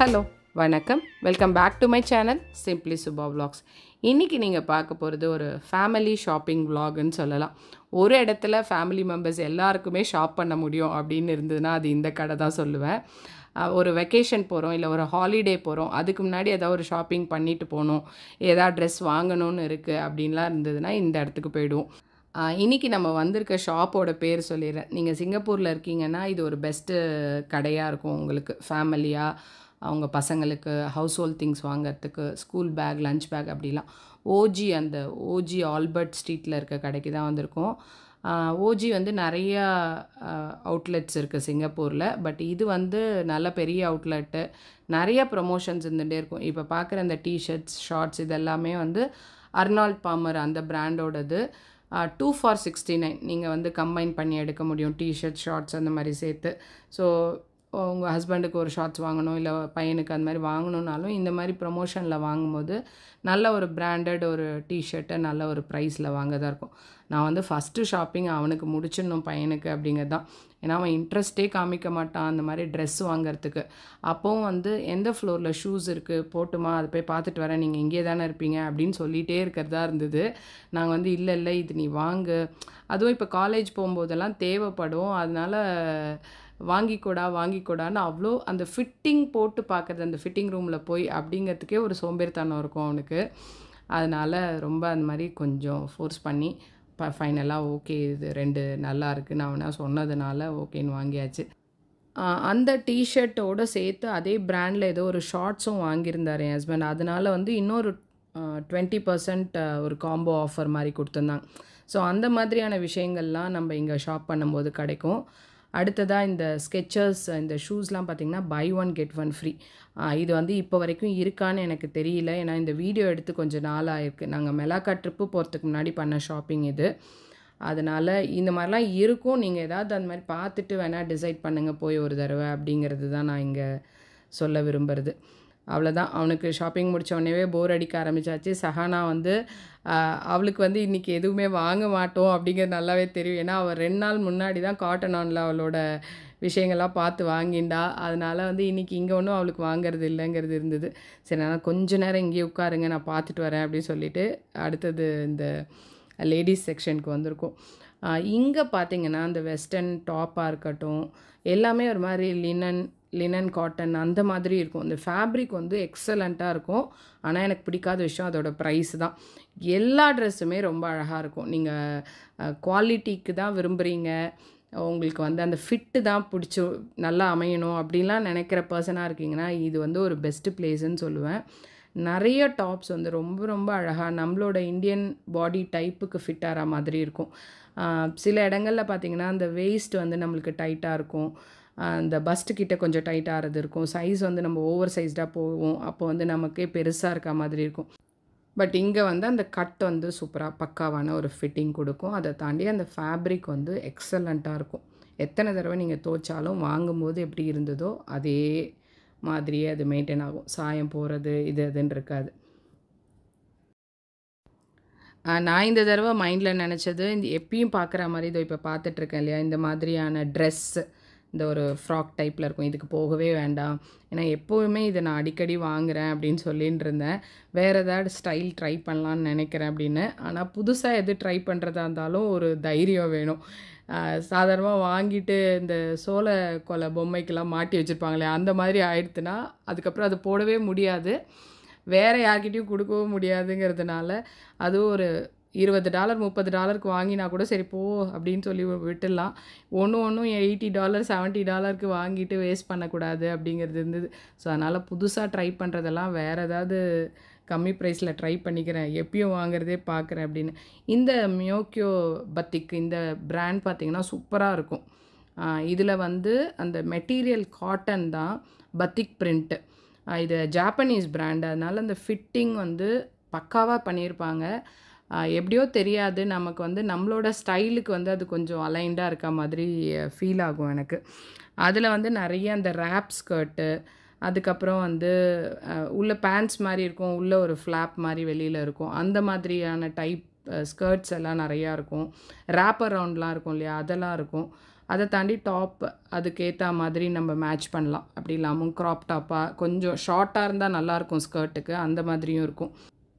Hello வணக்கம் welcome back to my channel simply Suba vlogs. இன்றைக்கி நீங்கள் பார்க்க போகிறது ஒரு ஃபேமிலி ஷாப்பிங் vlogன்னு சொல்லலாம். ஒரு இடத்துல ஃபேமிலி மெம்பர்ஸ் எல்லாருக்குமே ஷாப் பண்ண முடியும் அப்படின்னு இருந்ததுன்னா அது இந்த கடை தான் சொல்லுவேன். ஒரு வெக்கேஷன் போகிறோம் இல்லை ஒரு ஹாலிடே போகிறோம், அதுக்கு முன்னாடி ஏதாவது ஒரு ஷாப்பிங் பண்ணிட்டு போகணும், ஏதாவது ட்ரெஸ் வாங்கணும்னு இருக்குது அப்படின்லாம் இருந்ததுன்னா இந்த இடத்துக்கு போயிடுவோம். இன்றைக்கி நம்ம வந்திருக்க ஷாப்போட பேர் சொல்லிடுறேன். நீங்கள் சிங்கப்பூரில் இருக்கீங்கன்னா இது ஒரு பெஸ்ட்டு கடையாக இருக்கும் உங்களுக்கு. ஃபேமிலியாக அவங்க பசங்களுக்கு ஹவுஸ் ஹோல்ட் திங்ஸ் வாங்கிறதுக்கு, ஸ்கூல் பேக், லஞ்ச் பேக் அப்படிலாம். அந்த ஓஜி ஆல்பர்ட் ஸ்ட்ரீட்டில் இருக்க கடைக்கு தான் வந்திருக்கோம். ஓஜி வந்து நிறையா அவுட்லெட்ஸ் இருக்குது சிங்கப்பூரில். பட் இது வந்து நல்ல பெரிய அவுட்லெட்டு, நிறைய ப்ரமோஷன்ஸ் இருந்துகிட்டே இருக்கும். இப்போ பார்க்குற இந்த டிஷர்ட்ஸ், ஷார்ட்ஸ் இதெல்லாமே வந்து அர்னால்ட் பாமர் அந்த பிராண்டோடது. 2 for 69 நீங்கள் வந்து கம்பைன் பண்ணி எடுக்க முடியும், டிஷர்ட், ஷார்ட்ஸ் அந்த மாதிரி சேர்த்து. ஸோ உங்கள் ஹஸ்பண்டுக்கு ஒரு ஷார்ட்ஸ் வாங்கணும் இல்லை பையனுக்கு அந்த மாதிரி வாங்கணுன்னாலும் இந்த மாதிரி ப்ரமோஷனில் வாங்கும்போது நல்ல ஒரு பிராண்டட் ஒரு டிஷர்ட்டை நல்ல ஒரு ப்ரைஸில் வாங்க தான் இருக்கும். நான் வந்து ஃபஸ்ட்டு ஷாப்பிங் அவனுக்கு முடிச்சிடணும் பையனுக்கு அப்படிங்கிறது தான். ஏன்னா அவன் இன்ட்ரெஸ்ட்டே காமிக்க மாட்டான் அந்த மாதிரி ட்ரெஸ் வாங்கிறதுக்கு. அப்போவும் வந்து எந்த ஃப்ளோரில் ஷூஸ் இருக்குது போட்டுமா, அதை போய் பார்த்துட்டு வரேன், நீங்கள் இங்கே தானே இருப்பீங்க அப்படின்னு சொல்லிகிட்டே இருக்கிறதா இருந்தது. நாங்கள் வந்து இல்லை இது நீ வாங்கு, அதுவும் இப்போ காலேஜ் போகும்போதெல்லாம் தேவைப்படும், அதனால் வாங்கிக்கூடான்னு அவ்வளோ அந்த ஃபிட்டிங் போட்டு பார்க்குறது, அந்த ஃபிட்டிங் ரூமில் போய் அப்படிங்கிறதுக்கே ஒரு சோம்பேறித்தனம் இருக்கும் அவனுக்கு. அதனால் ரொம்ப அந்த மாதிரி கொஞ்சம் ஃபோர்ஸ் பண்ணி ஃபைனலாக ஓகே இது 2 நல்லா இருக்குன்னு அவனா சொன்னதுனால ஓகேன்னு வாங்கியாச்சு. அந்த டிஷர்ட்டோடு சேர்த்து அதே பிராண்டில் ஏதோ ஒரு ஷார்ட்ஸும் வாங்கியிருந்தார் என் ஹஸ்பண்ட். அதனால் வந்து இன்னொரு 20% ஒரு காம்போ ஆஃபர் மாதிரி கொடுத்துருந்தாங்க. ஸோ அந்த மாதிரியான விஷயங்கள்லாம் நம்ம இங்கே ஷாப் பண்ணும்போது கிடைக்கும். அடுத்ததாக இந்த ஸ்கெச்சர்ஸ் இந்த ஷூஸ்லாம் பார்த்திங்கன்னா பை 1 get 1 ஃப்ரீ. இது வந்து இப்போ வரைக்கும் இருக்கான்னு எனக்கு தெரியல, ஏன்னா இந்த வீடியோ எடுத்து கொஞ்சம் நாள் ஆயிருக்கு. நாங்கள் மெலாக்கா ட்ரிப்பு போகிறதுக்கு முன்னாடி பண்ண ஷாப்பிங் இது. அதனால் இந்த மாதிரிலாம் இருக்கும். நீங்கள் ஏதாவது அந்த மாதிரி பார்த்துட்டு வேணால் டிசைட் பண்ணுங்கள் போய் ஒரு தடவை அப்படிங்கிறது தான் நான் இங்கே சொல்ல விரும்புகிறது. அவ்வளோதான். அவனுக்கு ஷாப்பிங் முடித்த உடனேவே போர் அடிக்க ஆரம்பித்தாச்சு. சஹானா வந்து அவளுக்கு வந்து இன்றைக்கி எதுவுமே வாங்க மாட்டோம் அப்படிங்கிறது நல்லாவே தெரியும். ஏன்னா அவள் 2 நாள் முன்னாடி தான் காட்டன் ஆனில் அவளோட விஷயங்கள்லாம் பார்த்து வாங்கிண்டா. அதனால் வந்து இன்றைக்கி இங்கே ஒன்றும் அவளுக்கு வாங்கிறது இல்லைங்கிறது இருந்தது. சரி நான் கொஞ்ச நேரம் இங்கேயே உட்காருங்க, நான் பார்த்துட்டு வரேன் அப்படின்னு சொல்லிவிட்டு அடுத்தது இந்த லேடிஸ் செக்ஷனுக்கு வந்திருக்கோம். இங்கே பார்த்திங்கன்னா அந்த வெஸ்டர்ன் டாப்பாக இருக்கட்டும் எல்லாமே ஒரு மாதிரி லினன் காட்டன் அந்த மாதிரி இருக்கும். இந்த ஃபேப்ரிக் வந்து எக்ஸலண்ட்டாக இருக்கும். ஆனால் எனக்கு பிடிக்காத விஷயம் அதோட ப்ரைஸ் தான். எல்லா ட்ரெஸ்ஸுமே ரொம்ப அழகாக இருக்கும். நீங்கள் குவாலிட்டிக்கு தான் விரும்புகிறீங்க, உங்களுக்கு வந்து அந்த ஃபிட்டு தான் பிடிச்சி நல்லா அமையணும் அப்படின்லாம் நினைக்கிற பர்சனாக இருக்கீங்கன்னா இது வந்து ஒரு பெஸ்ட்டு பிளேஸுன்னு சொல்லுவேன். நிறைய டாப்ஸ் வந்து ரொம்ப அழகாக நம்மளோட இந்தியன் பாடி டைப்புக்கு ஃபிட் ஆகிற மாதிரி இருக்கும். சில இடங்களில் பார்த்திங்கன்னா அந்த வெயிஸ்ட் வந்து நம்மளுக்கு டைட்டாக இருக்கும், அந்த பஸ்ட்டு கிட்ட கொஞ்சம் டைட்டாகிறது இருக்கும், சைஸ் வந்து நம்ம ஓவர் சைஸ்டாக போவோம், அப்போ வந்து நமக்கே பெருசாக இருக்க மாதிரி இருக்கும். பட் இங்கே வந்து அந்த கட் வந்து சூப்பராக பக்காவான ஒரு ஃபிட்டிங் கொடுக்கும். அதை தாண்டி அந்த ஃபேப்ரிக் வந்து எக்ஸலண்ட்டாக இருக்கும். எத்தனை தடவை நீங்கள் துவைச்சாலும் வாங்கும்போது எப்படி இருந்ததோ அதே மாதிரியே அது மெயின்டைன் ஆகும். சாயம் போகிறது அதுன்னு இருக்காது. நான் இந்த தடவை மைண்டில் நினச்சது, இந்த எப்பயும் பார்க்குற மாதிரி இதோ இப்போ பார்த்துட்ருக்கேன் இல்லையா, இந்த மாதிரியான ட்ரெஸ்ஸு இந்த ஒரு ஃப்ராக் டைப்பில் இருக்கும், இதுக்கு போகவே வேண்டாம். ஏன்னா எப்போவுமே இதை நான் அடிக்கடி வாங்குகிறேன் அப்படின்னு சொல்லின்னு இருந்தேன். வேறு ஏதாவது ஸ்டைல் ட்ரை பண்ணலான்னு நினைக்கிறேன் அப்படின்னு. ஆனால் புதுசாக எது ட்ரை பண்ணுறதா இருந்தாலும் ஒரு தைரியம் வேணும். சாதாரணமாக வாங்கிட்டு இந்த சோள கொலை பொம்மைக்கெல்லாம் மாட்டி வச்சுருப்பாங்களே அந்த மாதிரி ஆயிடுத்துன்னா அதுக்கப்புறம் அது போடவே முடியாது, வேறு யார்கிட்டையும் கொடுக்கவும் முடியாதுங்கிறதுனால அதுவும் ஒரு $20 $30க்கு வாங்கினா கூட சரி போ அப்படின்னு சொல்லி விட்டுடலாம். ஒன்றும் $80 $70க்கு வாங்கிட்டு வேஸ்ட் பண்ணக்கூடாது அப்படிங்கிறது இருந்தது. ஸோ அதனால் புதுசாக ட்ரை பண்ணுறதெல்லாம் வேறு ஏதாவது கம்மி ப்ரைஸில் ட்ரை பண்ணிக்கிறேன், எப்பயும் வாங்குறதே பார்க்குறேன் அப்படின்னு. இந்த மியோக்கியோ பத்திக் இந்த பிராண்ட் பார்த்திங்கன்னா சூப்பராக இருக்கும். இதில் வந்து அந்த மெட்டீரியல் காட்டன் தான், பத்திக் பிரிண்ட்டு. இது ஜாப்பனீஸ் பிராண்ட், அதனால் அந்த ஃபிட்டிங் வந்து பக்காவாக பண்ணியிருப்பாங்க. எப்படியோ தெரியாது, நமக்கு வந்து நம்மளோட ஸ்டைலுக்கு வந்து அது கொஞ்சம் அலைன்டாக இருக்க மாதிரி ஃபீல் ஆகும் எனக்கு. அதில் வந்து நிறைய அந்த ரேப் ஸ்கர்ட்டு, அதுக்கப்புறம் வந்து உள்ள பேண்ட்ஸ் மாதிரி இருக்கும், உள்ளே ஒரு ஃப்ளாப் மாதிரி வெளியில் இருக்கும், அந்த மாதிரியான டைப் ஸ்கர்ட்ஸ் எல்லாம் நிறையா இருக்கும். ரேப் அரவுண்ட்லாம் இருக்கும் இல்லையா, அதெல்லாம் இருக்கும். அதை தாண்டி டாப் அதுக்கேற்ற மாதிரி நம்ம மேட்ச் பண்ணலாம். அப்படி இல்லாமல் க்ராப் டாப்பாக கொஞ்சம் ஷார்ட்டாக இருந்தால் நல்லாயிருக்கும் ஸ்கர்ட்டுக்கு, அந்த மாதிரியும் இருக்கும்.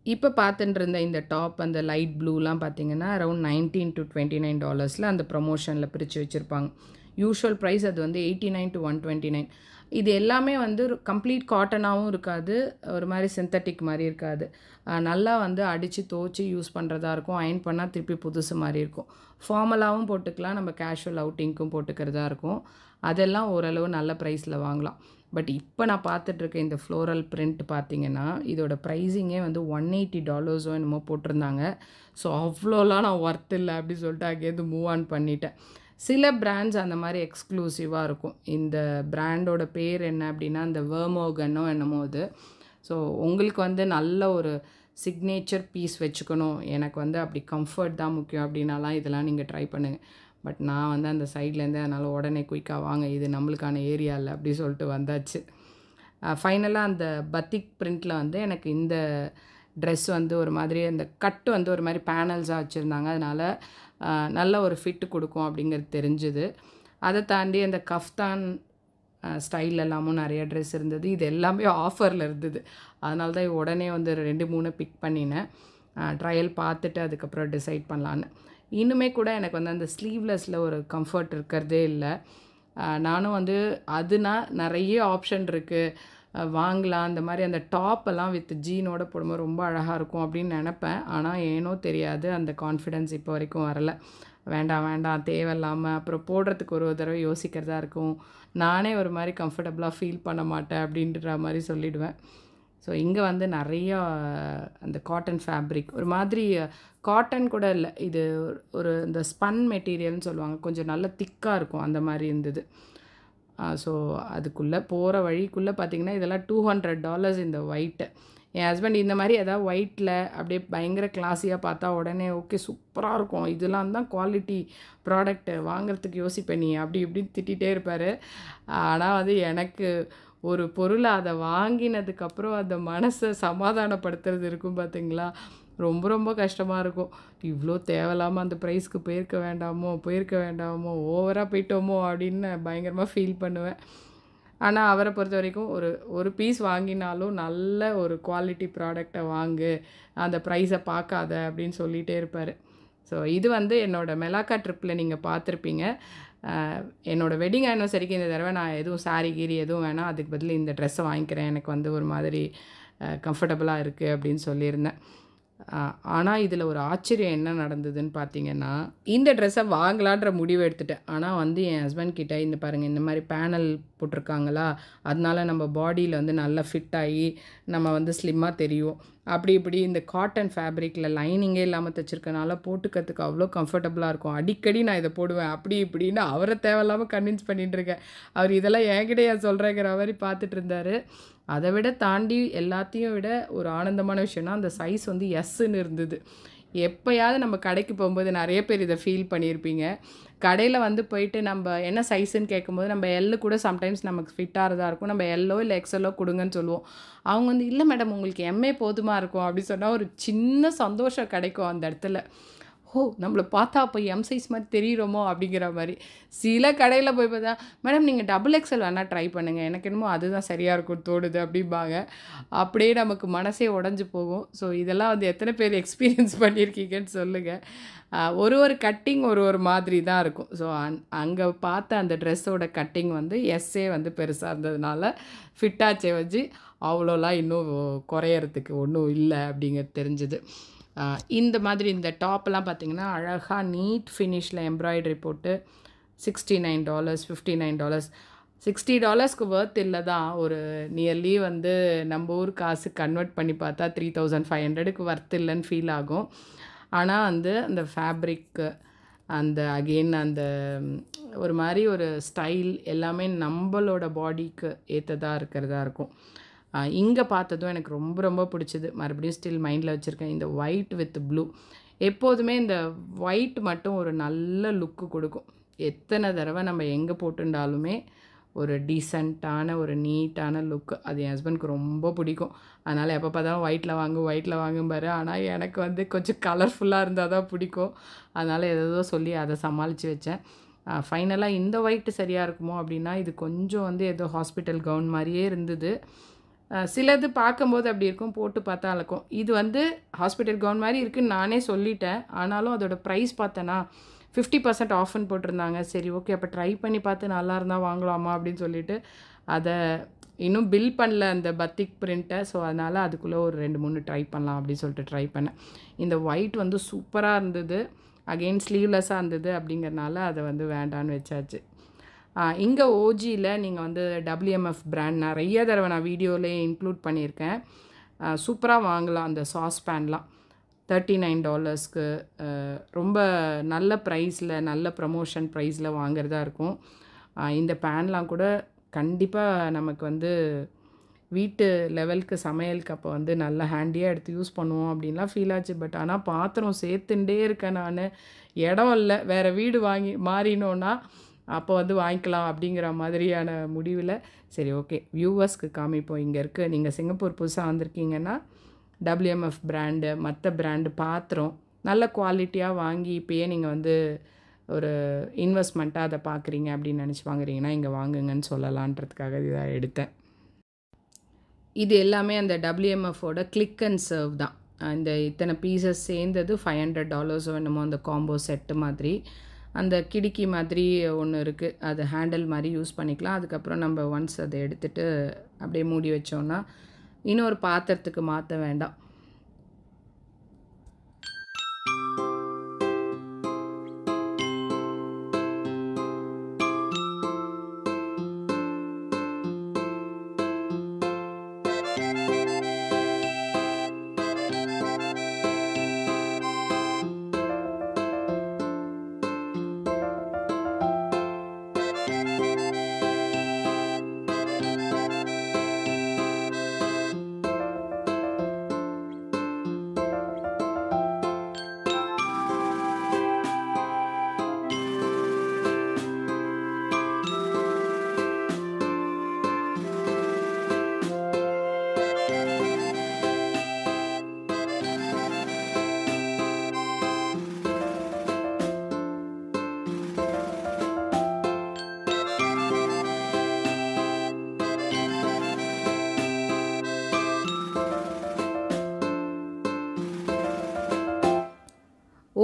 இப்போ பார்த்துட்டு இருந்த இந்த டாப் அந்த லைட் ப்ளூலாம் பார்த்தீங்கன்னா அரௌண்ட் $19 to $29 அந்த ப்ரொமோஷனில் பிரித்து வச்சுருப்பாங்க. யூஷுவல் ப்ரைஸ் அது வந்து $89 to $129. இது எல்லாமே வந்து கம்ப்ளீட் காட்டனாகவும் இருக்காது, ஒரு மாதிரி சிந்தட்டிக் மாதிரி இருக்காது. நல்லா வந்து அடித்து துவச்சி யூஸ் பண்ணுறதா இருக்கும். அயன் பண்ணால் திருப்பி புதுசு மாதிரி இருக்கும். ஃபார்மலாகவும் போட்டுக்கலாம், நம்ம கேஷுவல் அவுட்டிங்க்கும் போட்டுக்கிறதா இருக்கும். அதெல்லாம் ஓரளவு நல்ல ப்ரைஸில் வாங்கலாம். பட் இப்போ நான் பார்த்துட்ருக்கேன் இந்த ஃப்ளோரல் பிரிண்ட் பார்த்தீங்கன்னா இதோட ப்ரைஸிங்கே வந்து $180 என்னமோ போட்டிருந்தாங்க. ஸோ அவ்வளோலாம் நான் ஒர்த் இல்லை அப்படி சொல்லிட்டு அங்கேருந்து மூவ் ஆன் பண்ணிட்டேன். சில பிராண்ட்ஸ் அந்த மாதிரி எக்ஸ்க்ளூசிவாக இருக்கும். இந்த பிராண்டோட பேர் என்ன அப்படின்னா இந்த வெர்மோகனோ என்னமோ இது. ஸோ உங்களுக்கு வந்து நல்ல ஒரு சிக்னேச்சர் பீஸ் வச்சுக்கணும், எனக்கு வந்து அப்படி கம்ஃபர்ட் தான் முக்கியம் அப்படின்னாலாம் இதெல்லாம் நீங்கள் ட்ரை பண்ணுங்கள். பட் நான் வந்து அந்த சைட்லேருந்து அதனால் உடனே குயிக்காக வாங்க, இது நம்மளுக்கான ஏரியா இல்லை அப்படி சொல்லிட்டு வந்தாச்சு. ஃபைனலாக அந்த பத்திக் பிரிண்டில் வந்து எனக்கு இந்த ட்ரெஸ் வந்து ஒரு மாதிரி அந்த கட்டு வந்து ஒரு மாதிரி பேனல்ஸாக வச்சுருந்தாங்க. அதனால் நல்ல ஒரு ஃபிட்டு கொடுக்கும் அப்படிங்கிறது தெரிஞ்சுது. அதை தாண்டி அந்த கஃப்தான் ஸ்டைல் எல்லாமும் நிறைய ட்ரெஸ் இருந்தது. இது எல்லாமே ஆஃபரில் இருந்தது. அதனால தான் உடனே வந்து 2-3 பிக் பண்ணினேன். ட்ரையல் பார்த்துட்டு அதுக்கப்புறம் டிசைட் பண்ணலான்னு. இன்னுமே கூட எனக்கு வந்து அந்த ஸ்லீவ்லெஸில் ஒரு கம்ஃபர்ட் இருக்கிறதே இல்லை. நானும் வந்து அதுனா நிறைய ஆப்ஷன் இருக்குது, வாங்கலாம். அந்த மாதிரி அந்த டாப்பெல்லாம் வித் ஜீனோடு போடும்போது ரொம்ப அழகாக இருக்கும் அப்படின்னு நினப்பேன். ஆனால் ஏனோ தெரியாது, அந்த கான்ஃபிடென்ஸ் இப்போ வரைக்கும் வரலை. வேண்டாம் வேண்டாம் தேவையில்லாமல் அப்புறம் போடுறதுக்கு ஒரு தடவை யோசிக்கிறதா இருக்கும். நானே ஒரு மாதிரி கம்ஃபர்டபுளாக ஃபீல் பண்ண மாட்டேன் அப்படின்ற மாதிரி சொல்லிவிடுவேன். ஸோ இங்கே வந்து நிறையா அந்த காட்டன் ஃபேப்ரிக் ஒரு மாதிரி காட்டன் கூட இல்லை, இது ஒரு இந்த ஸ்பன் மெட்டீரியல்னு சொல்லுவாங்க, கொஞ்சம் நல்ல திக்காக இருக்கும் அந்த மாதிரி இருந்தது. ஸோ அதுக்குள்ளே போகிற வழிக்குள்ளே பார்த்திங்கன்னா இதெல்லாம் $200 இந்த ஒயிட்டு. என் ஹஸ்பண்ட் இந்த மாதிரி எதாவது ஒயிட்டில் அப்படியே பயங்கர கிளாஸியாக பார்த்தா உடனே ஓகே சூப்பராக இருக்கும், இதெல்லாம் தான் குவாலிட்டி ப்ராடக்ட்டு வாங்கிறதுக்கு யோசிப்பேன் நீ அப்படி இப்படின்னு திட்டிகிட்டே இருப்பார். ஆனால் வந்து எனக்கு ஒரு பொருளை அதை வாங்கினதுக்கப்புறம் அந்த மனசை சமாதானப்படுத்துறது இருக்கும் பார்த்திங்களா, ரொம்ப ரொம்ப கஷ்டமாக இருக்கும். இவ்வளோ தேவையில்லாமல் அந்த ப்ரைஸ்க்கு போயிருக்க வேண்டாமோ ஓவராக போயிட்டோமோ அப்படின்னு பயங்கரமாக ஃபீல் பண்ணுவேன். ஆனால் அவரை பொறுத்த வரைக்கும் ஒரு பீஸ் வாங்கினாலும் நல்ல ஒரு குவாலிட்டி ப்ராடக்டை வாங்கு, அந்த ப்ரைஸை பார்க்காத அப்படின்னு சொல்லிகிட்டே இருப்பார். ஸோ இது வந்து என்னோடய மெலாக்கா ட்ரிப்பில் நீங்கள் பார்த்துருப்பீங்க. என்னோடய வெட்டிங் ஆனிவர்சரிக்கு இந்த தடவை நான் எதுவும் சாரி கீரி எதுவும் வேணாம், அதுக்கு பதில் இந்த ட்ரெஸ்ஸை வாங்கிக்கிறேன், எனக்கு வந்து ஒரு மாதிரி கம்ஃபர்டபுளாக இருக்குது அப்படின்னு சொல்லியிருந்தேன். ஆனால் இதில் ஒரு ஆச்சரியம் என்ன நடந்ததுன்னு பார்த்தீங்கன்னா, இந்த ட்ரெஸ்ஸை வாங்கலான்ற முடிவு எடுத்துட்டேன். ஆனால் வந்து என் ஹஸ்பண்ட் கிட்டே இந்த பாருங்கள் இந்த மாதிரி பேனல் போட்டிருக்காங்களா, அதனால நம்ம பாடியில் வந்து நல்லா ஃபிட் ஆகி நம்ம வந்து ஸ்லிம்மாக தெரியும், அப்படி இப்படி இந்த காட்டன் ஃபேப்ரிக்கில் லைனிங்கே இல்லாமல் தைச்சிருக்கனால போட்டுக்கிறதுக்கு அவ்வளோ கம்ஃபர்டபுளாக இருக்கும், அடிக்கடி நான் இதை போடுவேன் அப்படி இப்படின்னு அவரை தேவையில்லாமல் கன்வின்ஸ் பண்ணிட்டுருக்கேன். அவர் இதெல்லாம் என்கிட்ட ஏன் சொல்கிறேங்கிற மாதிரி பார்த்துட்டு இருந்தார். அதை விட தாண்டி எல்லாத்தையும் விட ஒரு ஆனந்தமான விஷயம்னா அந்த சைஸ் வந்து எஸ்ன்னு இருந்தது. எப்போயாவது நம்ம கடைக்கு போகும்போது நிறைய பேர் இதை ஃபீல் பண்ணியிருப்பீங்க. கடையில் வந்து போயிட்டு நம்ம என்ன சைஸுன்னு கேட்கும்போது நம்ம எல்லு கூட சம்டைம்ஸ் நமக்கு ஃபிட் ஆகிறதா இருக்கும், நம்ம எல்லோ இல்லை எக்ஸலோ கொடுங்கன்னு சொல்லுவோம். அவங்க வந்து இல்லை மேடம் உங்களுக்கு எம்ஏ போதுமா இருக்கும் அப்படி சொன்னால் ஒரு சின்ன சந்தோஷம் கிடைக்கும் அந்த இடத்துல. ஓ நம்மளை பார்த்தா அப்போ எம் சைஸ் மாதிரி தெரியுறோமோ அப்படிங்கிற மாதிரி. சில கடையில் போய் பார்த்தா மேடம் நீங்கள் டபுள் எக்ஸல் வேணால் ட்ரை பண்ணுங்கள், எனக்கு என்னமோ அதுதான் சரியாக இருக்கும்னு தோணுது அப்படிம்பாங்க. அப்படியே நமக்கு மனசே உடஞ்சி போகும். ஸோ இதெல்லாம் வந்து எத்தனை பேர் எக்ஸ்பீரியன்ஸ் பண்ணியிருக்கீங்கன்னு சொல்லுங்கள். ஒரு கட்டிங் ஒரு மாதிரி தான் இருக்கும். ஸோ அங்கே பார்த்த அந்த ட்ரெஸ்ஸோட கட்டிங் வந்து எஸ்ஸே வந்து பெருசாக இருந்ததுனால ஃபிட்டாச்சே வச்சு அவ்வளோலாம் இன்னும் குறையறதுக்கு ஒன்றும் இல்லை அப்படிங்கிறது தெரிஞ்சுது. இந்த மாதிரி இந்த டாப்பெல்லாம் பார்த்திங்கன்னா அழகாக நீட் ஃபினிஷில் எம்ப்ராய்டரி போட்டு $69 $59 $60க்கு ஒர்த் இல்லை தான், ஒரு நியர்லி வந்து நம்ம ஊர் காசு கன்வெர்ட் பண்ணி பார்த்தா 3500க்கு ஒர்த் இல்லைன்னு ஃபீல் ஆகும். ஆனால் வந்து அந்த ஃபேப்ரிக்கு அந்த அகெயின் அந்த ஒரு மாதிரி ஒரு ஸ்டைல் எல்லாமே நம்மளோட பாடிக்கு ஏற்றதாக இருக்கிறதா இருக்கும். இங்கே பார்த்ததும் எனக்கு ரொம்ப ரொம்ப பிடிச்சது, மறுபடியும் ஸ்டில் மைண்டில் வச்சுருக்கேன், இந்த ஒயிட் வித் ப்ளூ. எப்போதுமே இந்த ஒயிட் மட்டும் ஒரு நல்ல லுக்கு கொடுக்கும். எத்தனை தடவை நம்ம எங்கே போட்டுட்டாலுமே ஒரு டீசெண்டான ஒரு நீட்டான லுக்கு, அது என் ஹஸ்பண்டுக்கு ரொம்ப பிடிக்கும். அதனால் எப்போ பார்த்தாலும் ஒயிட்டில் வாங்கும்பாரு. ஆனால் எனக்கு வந்து கொஞ்சம் கலர்ஃபுல்லாக இருந்தால் தான் பிடிக்கும். அதனால் ஏதோ சொல்லி அதை சமாளித்து வச்சேன். ஃபைனலாக இந்த ஒயிட் சரியாக இருக்குமோ அப்படின்னா இது கொஞ்சம் வந்து ஏதோ ஹாஸ்பிட்டல் கவுன் மாதிரியே இருந்தது. சிலது பார்க்கும்போது அப்படி இருக்கும், போட்டு பார்த்தா இருக்கும். இது வந்து ஹாஸ்பிட்டல் கவுன் மாதிரி இருக்குன்னு நானே சொல்லிட்டேன். ஆனாலும் அதோட ப்ரைஸ் பார்த்தேன்னா 50% ஆஃப்னு போட்டிருந்தாங்க. சரி ஓகே, அப்போ ட்ரை பண்ணி பார்த்து நல்லா இருந்தால் வாங்கலாமா அப்படின்னு சொல்லிட்டு அதை இன்னும் பில் பண்ணல அந்த பத்திக் பிரிண்ட்டை. ஸோ அதனால் அதுக்குள்ளே ஒரு 2-3 ட்ரை பண்ணலாம் அப்படின்னு சொல்லிட்டு ட்ரை பண்ணேன். இந்த ஒயிட் வந்து சூப்பராக இருந்தது, அகெயின் ஸ்லீவ்லெஸ்ஸாக இருந்தது அப்படிங்கிறனால அதை வந்து வேண்டான்னு வச்சாச்சு. இங்கே ஓஜியில் நீங்கள் வந்து WMF பிராண்ட் நிறைய தடவை நான் வீடியோவிலே இன்க்ளூட் பண்ணியிருக்கேன். சூப்பராக வாங்கலாம் அந்த சாஸ் பேன்லாம் $39க்கு. ரொம்ப நல்ல ப்ரைஸில், நல்ல ப்ரமோஷன் ப்ரைஸில் வாங்குறதா இருக்கும். இந்த பேன்லாம் கூட கண்டிப்பாக நமக்கு வந்து வீட்டு லெவலுக்கு சமையலுக்கு அப்போ வந்து நல்ல ஹேண்டியாக எடுத்து யூஸ் பண்ணுவோம் அப்படின்லாம் ஃபீல் ஆச்சு. பட் ஆனால் பாத்திரம் சேர்த்துட்டே இருக்கேன் நான், இடம் இல்லை. வேறு வீடு மாறினோன்னா அப்போ வந்து வாங்கிக்கலாம் அப்படிங்கிற மாதிரியான முடிவில் சரி ஓகே வியூவர்ஸ்க்கு காமிப்போம். இங்கே இருக்குது, நீங்கள் சிங்கப்பூர் புதுசாக வந்திருக்கீங்கன்னா WMF பிராண்டு, மற்ற பிராண்டு பாத்திரம் நல்ல குவாலிட்டியாக வாங்கி இப்போயே நீங்கள் வந்து ஒரு இன்வெஸ்ட்மெண்ட்டாக அதை பார்க்குறீங்க அப்படின்னு நினச்சி வாங்குறீங்கன்னா இங்கே வாங்குங்கன்னு சொல்லலான்றதுக்காக இதை எடுத்தேன். இது எல்லாமே அந்த WMFோட கிளிக் அண்ட் சர்வ் தான். இந்த இத்தனை பீசஸ் சேர்ந்தது $500 என்னமோ அந்த காம்போ செட்டு மாதிரி. அந்த கிடுக்கி மாதிரி ஒன்று இருக்குது, அது ஹேண்டில் மாதிரி யூஸ் பண்ணிக்கலாம். அதுக்கப்புறம் நம்ம ஒன்ஸ் அதை எடுத்துகிட்டு அப்படியே மூடி வச்சோன்னா இன்னொரு பாத்திரத்துக்கு மாற்ற வேண்டாம்.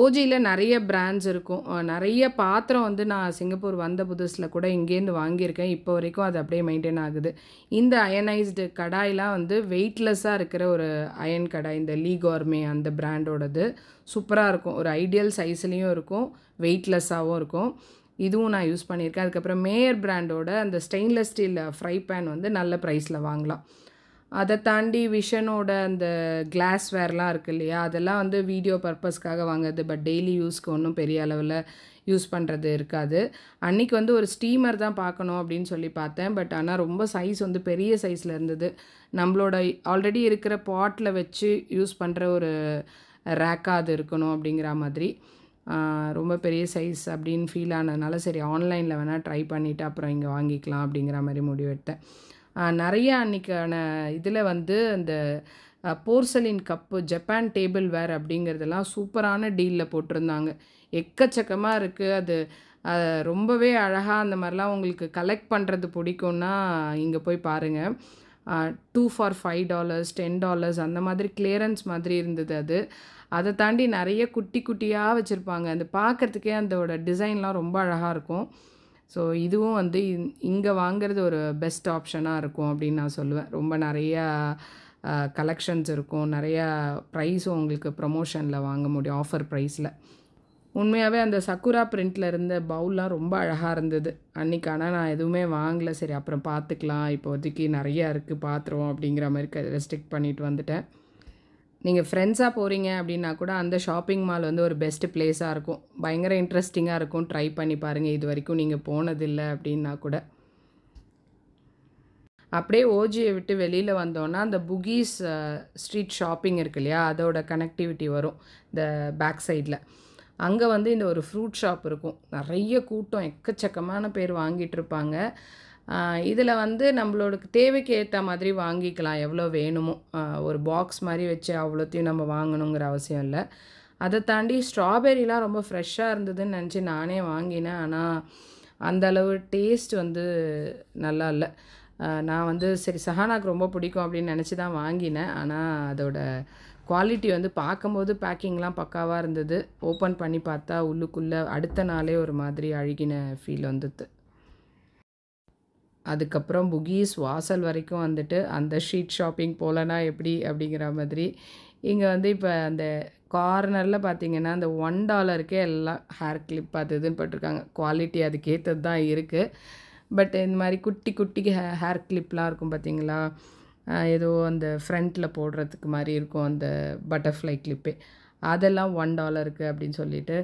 ஓஜியில் நிறைய பிராண்ட்ஸ் இருக்கும். நிறைய பாத்திரம் வந்து நான் சிங்கப்பூர் வந்த புதுசில் கூட இங்கேருந்து வாங்கியிருக்கேன். இப்போ வரைக்கும் அது அப்படியே மெயின்டைன் ஆகுது. இந்த அயனைஸ்டு கடாயெலாம் வந்து வெயிட்லெஸ்ஸாக இருக்கிற ஒரு அயன் கடாய், இந்த லீ கார்மே அந்த பிராண்டோடது சூப்பராக இருக்கும். ஒரு ஐடியல் சைஸ்லேயும் இருக்கும், வெயிட்லெஸ்ஸாகவும் இருக்கும். இதுவும் நான் யூஸ் பண்ணியிருக்கேன். அதுக்கப்புறம் மேயர் பிராண்டோட அந்த ஸ்டெயின்லெஸ் ஸ்டீல் ஃப்ரை பேன் வந்து நல்ல ப்ரைஸில் வாங்கலாம். அதை தாண்டி விஷனோட அந்த கிளாஸ்வேர்லாம் இருக்குது இல்லையா, அதெல்லாம் வந்து வீடியோ பர்பஸ்க்காக வாங்குறது. பட் டெய்லி யூஸ்க்கு ஒன்றும் பெரிய அளவில் யூஸ் பண்ணுறது இருக்காது. அன்றைக்கி வந்து ஒரு ஸ்டீமர் தான் பார்க்கணும் அப்படின்னு சொல்லி பார்த்தேன். பட் ஆனால் ரொம்ப சைஸ் வந்து பெரிய சைஸில் இருந்தது. நம்மளோட ஆல்ரெடி இருக்கிற பாட்டில் வச்சு யூஸ் பண்ணுற ஒரு ரேக்காக அது இருக்கணும் அப்படிங்கிற மாதிரி ரொம்ப பெரிய சைஸ் அப்படின்னு ஃபீல் ஆனதுனால சரி ஆன்லைனில் வேணால் ட்ரை பண்ணிவிட்டு அப்புறம் இங்கே வாங்கிக்கலாம் அப்படிங்கிற மாதிரி முடிவெடுத்தேன். நிறையா அன்றைக்கான இதில் வந்து அந்த porcelain cup, Japan tableware அப்படிங்கிறதெல்லாம் சூப்பரான டீலில் போட்டிருந்தாங்க. எக்கச்சக்கமாக இருக்குது. அது ரொம்பவே அழகாக அந்த மாதிரிலாம் உங்களுக்கு கலெக்ட் பண்ணுறது பிடிக்கும்னா இங்கே போய் பாருங்கள். 2 for $5, $10 அந்த மாதிரி கிளியரன்ஸ் மாதிரி இருந்தது அது. அதை தாண்டி நிறைய குட்டி குட்டியாக வச்சுருப்பாங்க. அது பார்க்குறதுக்கே அதோட டிசைன்லாம் ரொம்ப அழகாக இருக்கும். ஸோ இதுவும் வந்து இங்கே வாங்கிறது ஒரு பெஸ்ட் ஆப்ஷனாக இருக்கும் அப்படின்னு நான் சொல்லுவேன். ரொம்ப நிறையா கலெக்ஷன்ஸ் இருக்கும், நிறையா ப்ரைஸும் உங்களுக்கு ப்ரமோஷனில் வாங்க முடியும், ஆஃபர் ப்ரைஸில். உண்மையாகவே அந்த சக்குரா பிரிண்டில் இருந்த பவுல்லாம் ரொம்ப அழகாக இருந்தது அன்றைக்கி. ஆனால் நான் எதுவுமே வாங்கலை. சரி அப்புறம் பார்த்துக்கலாம், இப்போதைக்கு நிறையா இருக்குது பாத்திரம் அப்படிங்கிற மாதிரி ரெஸ்ட்ரிக்ட் பண்ணிட்டு வந்துட்டேன். நீங்கள் ஃப்ரெண்ட்ஸாக போகிறீங்க அப்படின்னா கூட அந்த ஷாப்பிங் மால் வந்து ஒரு பெஸ்ட்டு ப்ளேஸாக இருக்கும். பயங்கர இன்ட்ரெஸ்டிங்காக இருக்கும். ட்ரை பண்ணி பாருங்கள், இது வரைக்கும் நீங்கள் போனதில்லை அப்படின்னா கூட. அப்படியே ஓஜியை விட்டு வெளியில் வந்தோன்னா அந்த புகீஸ் ஸ்ட்ரீட் ஷாப்பிங் இருக்கு இல்லையா, அதோட கனெக்டிவிட்டி வரும் இந்த பேக் சைடில். அங்கே வந்து இந்த ஒரு ஃப்ரூட் ஷாப் இருக்கும். நிறைய கூட்டம், எக்கச்சக்கமான பேர் வாங்கிட்டுருப்பாங்க. இதில் வந்து நம்மளோட தேவைக்கு ஏற்ற மாதிரி வாங்கிக்கலாம், எவ்வளோ வேணுமோ. ஒரு பாக்ஸ் மாதிரி வச்சு அவ்வளோத்தையும் நம்ம வாங்கணுங்கிற அவசியம் இல்லை. அதை தாண்டி ஸ்ட்ராபெரிலாம் ரொம்ப ஃப்ரெஷ்ஷாக இருந்ததுன்னு நினச்சி நானே வாங்கினேன். ஆனால் அந்த அளவு டேஸ்ட் வந்து நல்லா இல்லை. நான் வந்து சரி சஹானாக்கு ரொம்ப பிடிக்கும் அப்படின்னு நினச்சி தான் வாங்கினேன். ஆனால் அதோட குவாலிட்டி வந்து பார்க்கும்போது பேக்கிங்லாம் பக்காவாக இருந்தது. ஓப்பன் பண்ணி பார்த்தா உள்ளுக்குள்ளே அடுத்த நாளே ஒரு மாதிரி அழுகின ஃபீல் வந்துது. அதுக்கப்புறம் புகீஸ் வாசல் வரைக்கும் வந்துட்டு அந்த ஸ்ட்ரீட் ஷாப்பிங் போகலன்னா எப்படி அப்படிங்கிற மாதிரி இங்கே வந்து இப்போ அந்த கார்னரில் பார்த்தீங்கன்னா அந்த $1 எல்லாம் ஹேர் கிளிப் அது இதுன்னு போட்டிருக்காங்க. குவாலிட்டி அதுக்கேற்றது தான் இருக்குது. பட் இந்த மாதிரி குட்டி குட்டி ஹேர் கிளிப்லாம் இருக்கும் பார்த்தீங்களா, ஏதோ அந்த ஃப்ரண்ட்டில் போடுறதுக்கு மாதிரி இருக்கும் அந்த பட்டர்ஃப்ளை கிளிப்பே, அதெல்லாம் $1 அப்படின்னு சொல்லிட்டு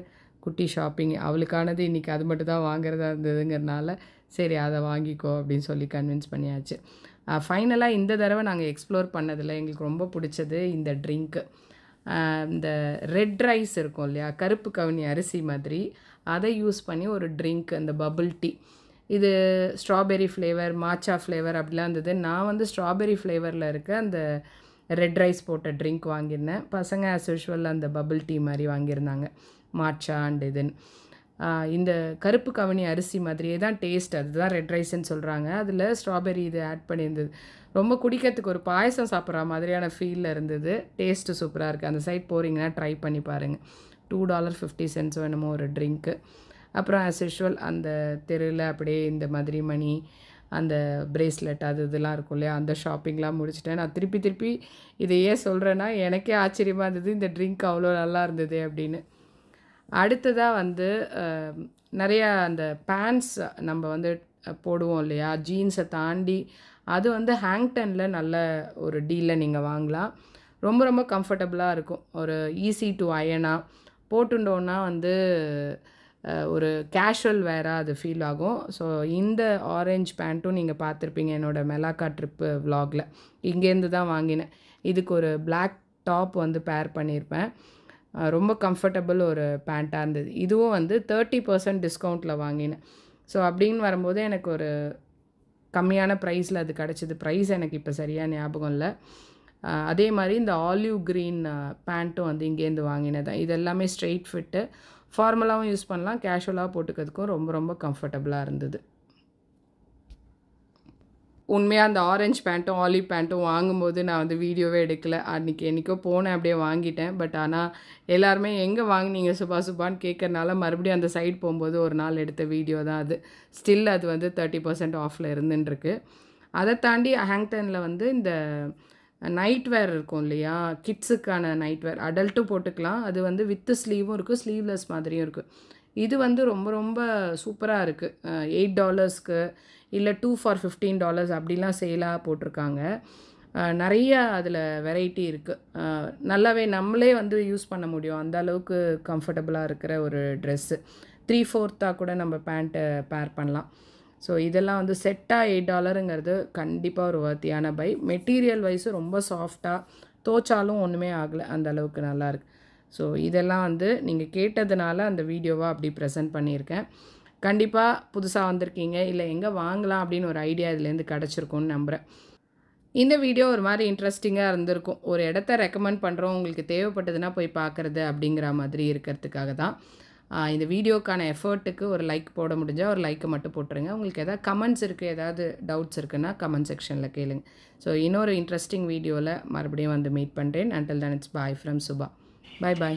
குட்டி ஷாப்பிங் அவளுக்கானது இன்றைக்கி அது மட்டும் தான் வாங்குறதா இருந்ததுங்கிறனால சரி அதை வாங்கிக்கோ அப்படின்னு சொல்லி கன்வின்ஸ் பண்ணியாச்சு. ஃபைனலாக இந்த தடவை நாங்கள் எக்ஸ்ப்ளோர் பண்ணதில் எங்களுக்கு ரொம்ப பிடிச்சது இந்த ட்ரிங்க்கு. இந்த ரெட் ரைஸ் இருக்கும் இல்லையா, கருப்பு கவுனி அரிசி மாதிரி, அதை யூஸ் பண்ணி ஒரு ட்ரிங்க், அந்த பபுள் டீ. இது ஸ்ட்ராபெரி ஃப்ளேவர், மாச்சா ஃப்ளேவர் அப்படிலாம் இருந்தது. நான் வந்து ஸ்ட்ராபெரி ஃப்ளேவரில் இருக்க அந்த ரெட் ரைஸ் போட்ட ட்ரிங்க் வாங்கியிருந்தேன். பசங்க ஆஸ் யூஷுவல் அந்த பபுள் டீ மாதிரி வாங்கியிருந்தாங்க, மாச்சா அண்ட் இதுன்னு. இந்த கருப்பு கவுனி அரிசி மாதிரியே தான் டேஸ்ட், அதுதான் ரெட் ரைஸ்ன்னு சொல்கிறாங்க. அதில் ஸ்ட்ராபெரி இது ஆட் பண்ணியிருந்தது. ரொம்ப குடிக்கிறதுக்கு ஒரு பாயசம் சாப்பிட்ற மாதிரியான ஃபீலில் இருந்தது. டேஸ்ட்டு சூப்பராக இருக்குது. அந்த சைட் போகிறீங்கன்னா ட்ரை பண்ணி பாருங்கள். $2.50 வேணுமோ ஒரு ட்ரிங்க்கு. அப்புறம் ஆஸ் யூஷுவல் அந்த தெருவில் அப்படியே இந்த மாதிரி மணி, அந்த பிரேஸ்லெட் அது இதெல்லாம் இருக்கும் இல்லையா, அந்த ஷாப்பிங்லாம் முடிச்சுட்டேன். நான் திருப்பி திருப்பி இதை ஏன் சொல்கிறேன்னா, எனக்கே ஆச்சரியமாக இருந்தது இந்த ட்ரிங்க் அவ்வளோ நல்லா இருந்தது அப்படின்னு. அடுத்ததாக வந்து நிறையா அந்த பேண்ட்ஸ் நம்ம வந்து போடுவோம் இல்லையா, ஜீன்ஸை தாண்டி அது வந்து ஹேங்டனில் நல்ல ஒரு டீலில் நீங்கள் வாங்கலாம். ரொம்ப ரொம்ப கம்ஃபர்டபுளாக இருக்கும். ஒரு ஈஸி டு அயனாக போட்டுட்டோன்னா வந்து ஒரு கேஷுவல் வேராக அது ஃபீல் ஆகும். ஸோ இந்த ஆரஞ்ச் பேண்ட்டும் நீங்கள் பார்த்துருப்பீங்க என்னோடய மெலாக்கா ட்ரிப்பு விலாகில். இங்கேருந்து தான் வாங்கினேன். இதுக்கு ஒரு பிளாக் டாப் வந்து பேர் பண்ணியிருப்பேன். ரொம்ப கம்ஃபர்டபுள் ஒரு பேண்ட்டாக இருந்தது. இதுவும் வந்து 30% டிஸ்கவுண்ட்டில் வாங்கினேன். ஸோ அப்படின்னு வரும்போது எனக்கு ஒரு கம்மியான ப்ரைஸில் அது கிடச்சிது. ப்ரைஸ் எனக்கு இப்போ சரியாக ஞாபகம் இல்லை. அதே மாதிரி இந்த ஆலிவ் க்ரீன் பேண்ட்டும் வந்து இங்கேருந்து வாங்கினது தான். இது எல்லாமே ஸ்ட்ரெயிட் ஃபிட்டு, ஃபார்மலாகவும் யூஸ் பண்ணலாம், கேஷுவலாக போட்டுக்கிறதுக்கும் ரொம்ப ரொம்ப கம்ஃபர்டபுளாக இருந்தது. உண்மையாக அந்த ஆரஞ்ச் பேண்ட்டும் ஆலிவ் பேண்ட்டும் வாங்கும்போது நான் வந்து வீடியோவே எடுக்கலை. என்றைக்கோ போனேன், அப்படியே வாங்கிட்டேன். பட் ஆனால் எல்லாருமே எங்கே வாங்கினீங்க சுபா சுபான்னு கேட்கறனால மறுபடியும் அந்த சைட் போகும்போது ஒரு நாள் எடுத்த வீடியோ தான் அது. ஸ்டில் அது வந்து 30% ஆஃபில் இருந்துருக்கு. அதை தாண்டி ஹேங்டனில் வந்து இந்த நைட் வேர் இருக்கும் இல்லையா, கிட்ஸுக்கான நைட் வேர், அடல்ட்டும் போட்டுக்கலாம். அது வந்து வித்து ஸ்லீவும் இருக்குது, ஸ்லீவ்லெஸ் மாதிரியும் இருக்குது. இது வந்து ரொம்ப ரொம்ப சூப்பராக இருக்குது. $8 இல்லை 2 for $15 அப்படிலாம் சேலாக போட்டிருக்காங்க. நிறைய அதில் வெரைட்டி இருக்குது. நல்லாவே நம்மளே வந்து யூஸ் பண்ண முடியும், அந்த அளவுக்கு கம்ஃபர்டபுளாக இருக்கிற ஒரு ட்ரெஸ்ஸு. 3/4 கூட நம்ம பேண்ட்டை பேர் பண்ணலாம். ஸோ இதெல்லாம் வந்து செட்டாக $8ங்கிறது கண்டிப்பாக ஒரு வர்த்தியான பை. மெட்டீரியல் வைஸும் ரொம்ப சாஃப்டாக, தோச்சாலும் ஒன்றுமே ஆகலை, அந்த அளவுக்கு நல்லாயிருக்கு. ஸோ இதெல்லாம் வந்து நீங்கள் கேட்டதுனால அந்த வீடியோவாக அப்படி ப்ரெசென்ட் பண்ணியிருக்கேன். கண்டிப்பாக புதுசாக வந்திருக்கீங்க, இல்லை எங்கே வாங்கலாம் அப்படின்னு ஒரு ஐடியா இதுலேருந்து கிடச்சிருக்கும்னு நம்புகிறேன். இந்த வீடியோ ஒரு மாதிரி இன்ட்ரெஸ்டிங்காக இருந்திருக்கும். ஒரு இடத்த ரெக்கமெண்ட் பண்ணுறோம், உங்களுக்கு தேவைப்பட்டதுன்னா போய் பார்க்குறது அப்படிங்கிற மாதிரி இருக்கிறதுக்காக தான். இந்த வீடியோக்கான எஃபர்ட்டுக்கு ஒரு லைக் போட முடிஞ்சால் ஒரு லைக்கை மட்டும் போட்டுருங்க. உங்களுக்கு எதாவது கமெண்ட்ஸ் இருக்குது, ஏதாவது டவுட்ஸ் இருக்குன்னா கமெண்ட் செக்ஷனில் கேளுங்க. ஸோ இன்னொரு இன்ட்ரெஸ்டிங் வீடியோவில் மறுபடியும் வந்து மீட் பண்ணுறேன். Until then, it's bye from Subha. Bye bye.